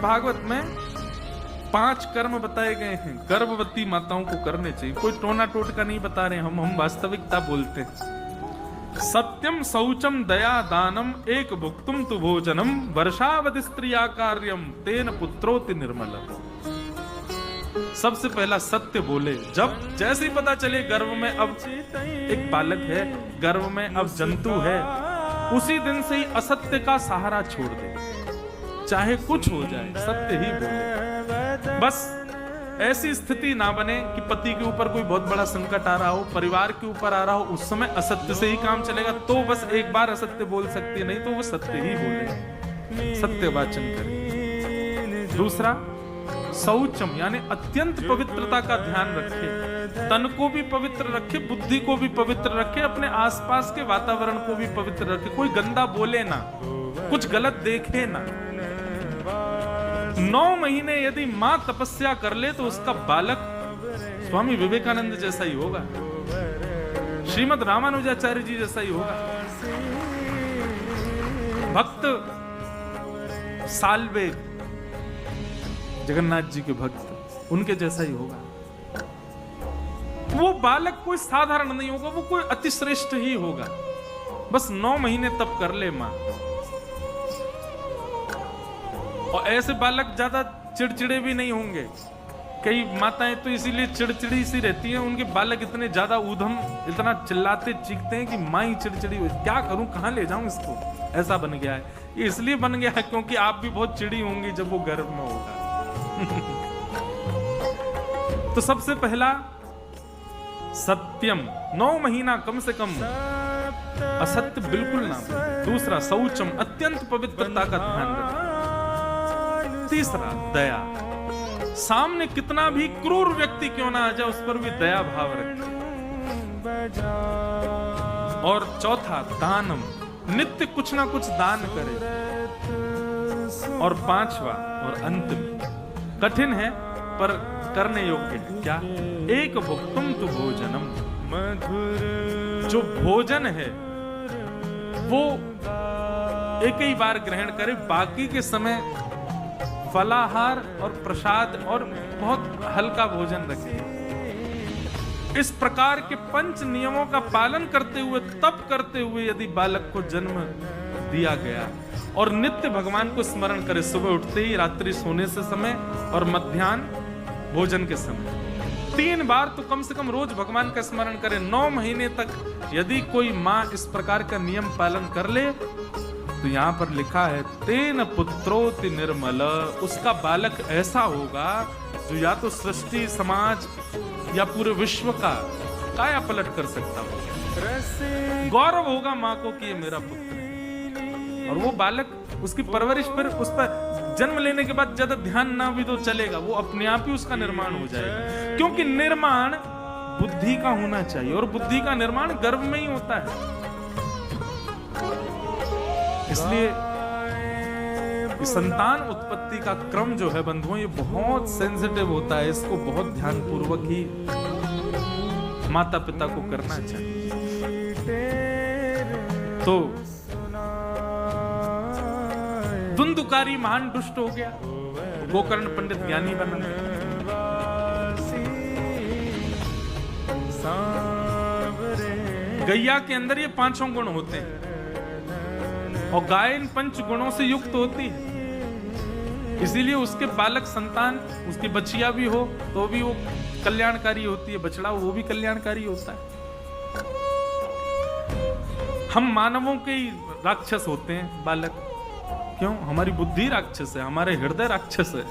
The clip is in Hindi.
भागवत में 5 कर्म बताए गए हैं, गर्भवती माताओं को करने चाहिए। कोई टोना टोटका नहीं बता रहे हम वास्तविकता बोलते हैं। सत्यम शौचम दया दानम एक भुक्तुम तु भोजनम वर्षावधि स्त्रिया कार्यम तेन पुत्रोति निर्मल। सबसे पहला सत्य बोले। जब जैसे ही पता चले गर्भ में अब एक बालक है, गर्भ में अब जंतु है, उसी दिन से ही असत्य का सहारा छोड़ दे, चाहे कुछ हो जाए सत्य ही बोले। बस ऐसी स्थिति ना बने कि पति के ऊपर कोई बहुत बड़ा संकट आ रहा हो, परिवार के ऊपर आ रहा हो, उस समय असत्य से ही काम चलेगा, तो बस एक बार असत्य बोल सकती है, नहीं तो वो सत्य ही बोले, सत्य वाचन करे। दूसरा शौचम यानी अत्यंत पवित्रता का ध्यान रखे, तन को भी पवित्र रखे, बुद्धि को भी पवित्र रखे, अपने आसपास के वातावरण को भी पवित्र रखे, कोई गंदा बोले ना, कुछ गलत देखे ना। 9 महीने यदि मां तपस्या कर ले तो उसका बालक स्वामी विवेकानंद जैसा ही होगा, श्रीमद रामानुजाचार्य जी जैसा ही होगा, भक्त साल्वेग जगन्नाथ जी के भक्त उनके जैसा ही होगा। वो बालक कोई साधारण नहीं होगा, वो कोई अतिश्रेष्ठ ही होगा। बस 9 महीने तप कर ले मां। और ऐसे बालक ज्यादा चिड़चिड़े भी नहीं होंगे। कई माताएं तो इसीलिए चिड़चिड़ी सी रहती हैं, उनके बालक इतने ज्यादा ऊधम, इतना चिल्लाते चीखते हैं कि मां ही चिड़चिड़ी हो। क्या करूं, कहां ले जाऊं इसको, ऐसा बन गया है। ये इसलिए बन गया है क्योंकि आप भी बहुत चिड़ी होंगी जब वो गर्भ में होगा। तो सबसे पहला सत्यम, 9 महीना कम से कम असत्य बिल्कुल ना बोले। दूसरा शौचम, अत्यंत पवित्रता का ध्यान रखें। तीसरा दया, सामने कितना भी क्रूर व्यक्ति क्यों ना आ जाए उस पर भी दया भाव रखें। और चौथा दानम, नित्य कुछ ना कुछ दान करे। और 5वां और अंतिम, कठिन है पर करने योग्य है, क्या? एक भुक्तुम तु भोजनम, जो भोजन है वो एक ही बार ग्रहण करे, बाकी के समय फलाहार और प्रसाद और बहुत हल्का भोजन रखे। इस प्रकार के 5 नियमों का पालन करते हुए, तप करते हुए यदि बालक को जन्म दिया गया और नित्य भगवान को स्मरण करे, सुबह उठते ही, रात्रि सोने से समय और मध्याह्न भोजन के समय, 3 बार तो कम से कम रोज भगवान का स्मरण करे। 9 महीने तक यदि कोई माँ इस प्रकार का नियम पालन कर ले तो यहाँ पर लिखा है तेन पुत्रोति निर्मल, उसका बालक ऐसा होगा जो या तो सृष्टि, समाज या पूरे विश्व का काया पलट कर सकता होगा। गौरव होगा माँ को कि ये मेरा पुत्र है। और वो बालक, उसकी परवरिश पर, उस पर जन्म लेने के बाद ज्यादा ध्यान ना भी तो चलेगा, वो अपने आप ही उसका निर्माण हो जाएगा। क्योंकि निर्माण बुद्धि का होना चाहिए और बुद्धि का निर्माण गर्भ में ही होता है। इसलिए संतान उत्पत्ति का क्रम जो है बंधुओं, ये बहुत सेंसिटिव होता है। इसको बहुत ध्यान पूर्वक ही माता पिता को करना चाहिए। तो धुंधुकारी महान दुष्ट हो गया, गोकर्ण पंडित ज्ञानी बना। गैया के अंदर ये 5 गुण होते हैं और गाय इन 5 गुणों से युक्त होती है। इसीलिए उसके बालक संतान, उसकी बच्चियां भी हो तो भी वो कल्याणकारी होती है, बछड़ा वो भी कल्याणकारी होता है। हम मानवों के ही राक्षस होते हैं बालक, क्यों? हमारी बुद्धि राक्षस है, हमारे हृदय राक्षस है।